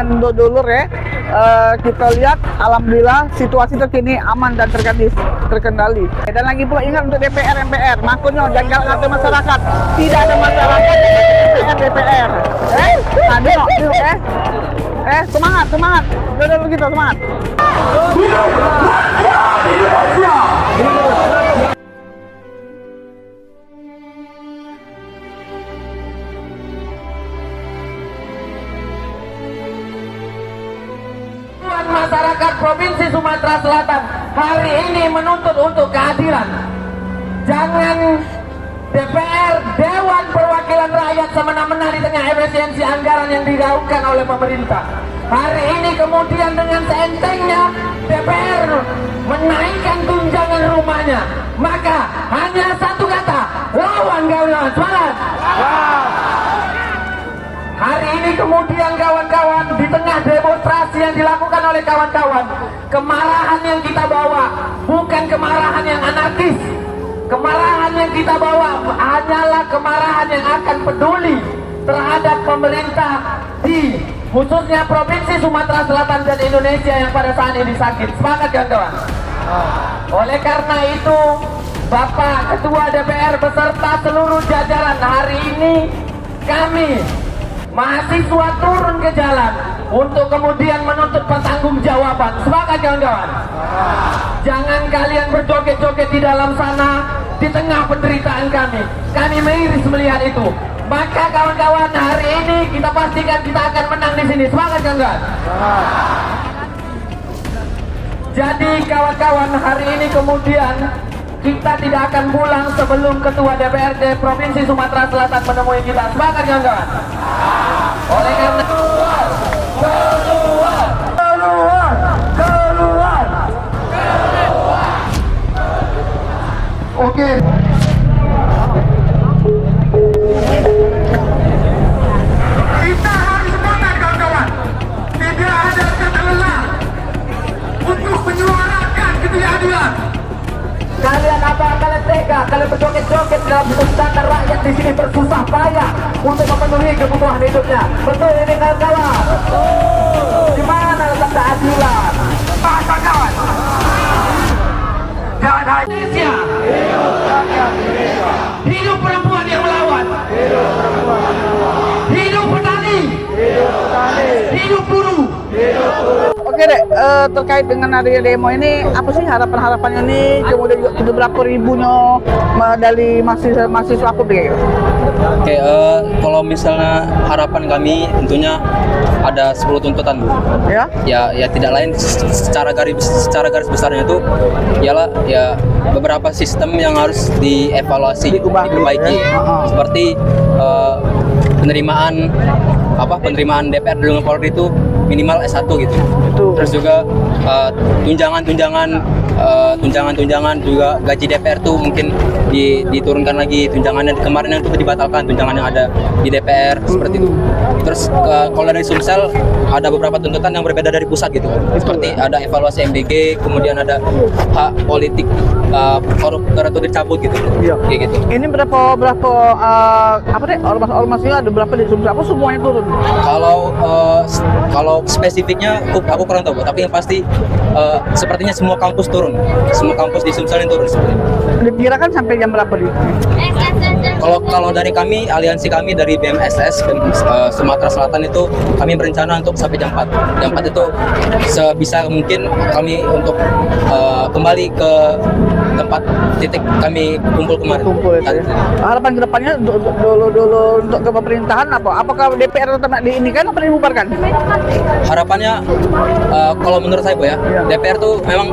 dengan dulur ya. Kita lihat, alhamdulillah situasi terkini aman dan terkendali. Dan lagi pula ingat untuk DPR MPR, makanya jangan ngatur masyarakat. Tidak ada masyarakat DPR. Semangat. Dulu kita semangat. Masyarakat Provinsi Sumatera Selatan hari ini menuntut untuk keadilan. Jangan DPR, Dewan Perwakilan Rakyat, semena-mena di tengah efisiensi anggaran yang digaungkan oleh pemerintah. Hari ini kemudian dengan seentengnya DPR menaikkan tunjangan rumahnya. Maka hanya satu kata, lawan kawan-kawan, semangat! Hari ini kemudian kawan-kawan, di tengah demonstrasi yang dilakukan oleh kawan-kawan, kemarahan yang kita bawa bukan kemarahan yang anarkis. Kemarahan yang kita bawa hanyalah kemarahan yang akan peduli terhadap pemerintah di khususnya Provinsi Sumatera Selatan dan Indonesia yang pada saat ini sakit. Semangat kawan-kawan. Oleh karena itu, Bapak Ketua DPR beserta seluruh jajaran, hari ini kami mahasiswa turun ke jalan untuk kemudian menuntut pertanggungjawaban. Semangat kawan-kawan. Jangan kalian berjoget-joget di dalam sana di tengah penderitaan kami. Kami miris melihat itu. Maka kawan-kawan, hari ini kita pastikan kita akan menang di sini. Semangat kawan-kawan. Jadi kawan-kawan, hari ini kemudian kita tidak akan pulang sebelum Ketua DPRD Provinsi Sumatera Selatan menemui kita. Semangat kawan-kawan. Oleh karena keluar. Oke. Kita harus semangat kawan-kawan. Tidak ada kata lelah untuk menyuarakan ketidakadilan. Kalian kalian tega, kalian berjoget-joget dalam standar rakyat di sini bersusah payah untuk memenuhi kebutuhan hidupnya. Betul ini kawan-kawan? Di mana letak keadilan? Kawan-kawan. Jangan hanya Indonesia. Hidup perempuan yang melawan. Hidup petani. Hidup buruh. Oke dek, terkait dengan adanya demo ini, apa sih harapan-harapannya nih? Kemudian juga berapa ribunya dari mahasiswa aku gitu. Oke, kalau misalnya harapan kami tentunya ada 10 tuntutan, Bu. Ya? Ya tidak lain secara garis besarnya itu ialah ya beberapa sistem yang harus dievaluasi, diperbaiki. Ya? Seperti penerimaan DPR dengan Polri itu minimal S1 gitu. Terus juga tunjangan juga gaji DPR tuh mungkin diturunkan lagi tunjangannya. Kemarin yang itu dibatalkan tunjangan yang ada di DPR seperti itu. Terus kalau dari Sumsel ada beberapa tuntutan yang berbeda dari pusat gitu. Seperti ada evaluasi MBG, kemudian ada hak politik koruptor itu dicabut gitu. Iya. Kayak gitu. Ini berapa ormasnya ada berapa di Sumsel? Apa semuanya turun? Kalau spesifiknya aku kurang tahu, tapi yang pasti sepertinya semua kampus turun. Semua kampus di Sumsel yang turun seperti itu. Dikirakan sampai jam berapa di? Kalau dari kami, aliansi kami dari BMSS Sumatera Selatan itu kami berencana untuk sampai jam 4. Jam 4 itu sebisa mungkin kami untuk kembali ke tempat titik kami kumpul kemarin. Harapan kedepannya dulu untuk ke pemerintahan apa? Apakah DPR tetap diinikan atau dibubarkan? Harapannya kalau menurut saya Bu ya, DPR tuh memang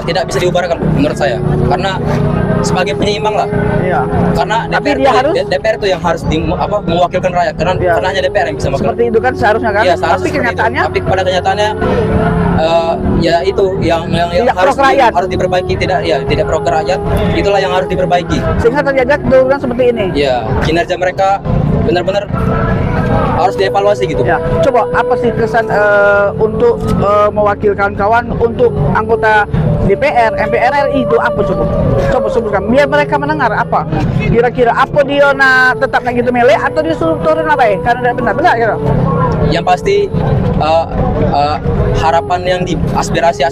tidak bisa dibubarkan menurut saya, karena sebagai penyeimbang lah. Iya. Karena DPR itu yang harus mewakilkan rakyat, karena hanya DPR yang bisa mewakilkan. Seperti itu kan seharusnya kan? Ya, tapi kenyataannya? Tapi pada kenyataannya ya itu yang harus diperbaiki, tidak pro ke rakyat, itulah yang harus diperbaiki. Sehingga terjadi kedudukan seperti ini. Ya, kinerja mereka benar-benar harus dievaluasi gitu. Ya, coba apa sih kesan untuk mewakilkan kawan untuk anggota DPR, MPR RI itu apa coba? Coba sebutkan. Biar mereka mendengar apa. Kira-kira apa dia tetap nak gitu mele atau dia suruh turun apa ya? Karena tidak benar kira. Yang pasti harapan yang di aspirasi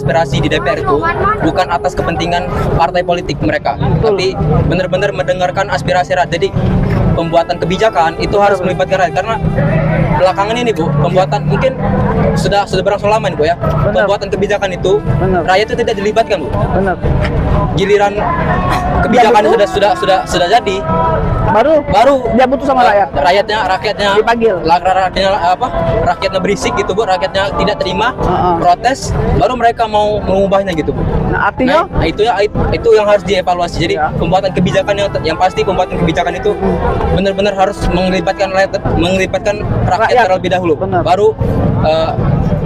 di DPR itu bukan atas kepentingan partai politik mereka, tapi benar-benar mendengarkan aspirasi rakyat. Jadi pembuatan kebijakan itu harus melibatkan rakyat, karena belakangan ini Bu, pembuatan mungkin sudah berlangsung lama nih Bu ya. Benar. Pembuatan kebijakan itu rakyat itu tidak dilibatkan Bu. Benar. Giliran kebijakan itu sudah jadi, baru dia butuh sama rakyat. Rakyatnya Dipanggil. Rakyatnya berisik gitu Bu, rakyatnya tidak terima, protes, baru mereka mau mengubahnya gitu Bu. Nah, artinya Itu yang harus dievaluasi. Jadi Ya. pembuatan kebijakan yang pasti pembuatan kebijakan itu benar-benar harus melibatkan rakyat terlebih dahulu. Benar. Baru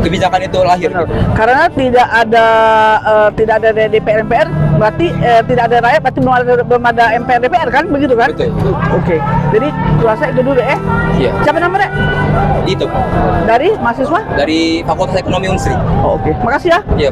kebijakan itu lahir. benar. Gitu. Karena tidak ada DPR MPR, berarti tidak ada rakyat, berarti belum ada MPR DPR kan, begitu kan? Betul. Oke. Jadi rasa itu dulu Iya. Siapa namanya? Itu Dari mahasiswa? dari Fakultas Ekonomi Unsri. Oh, oke. Makasih ya. Iya.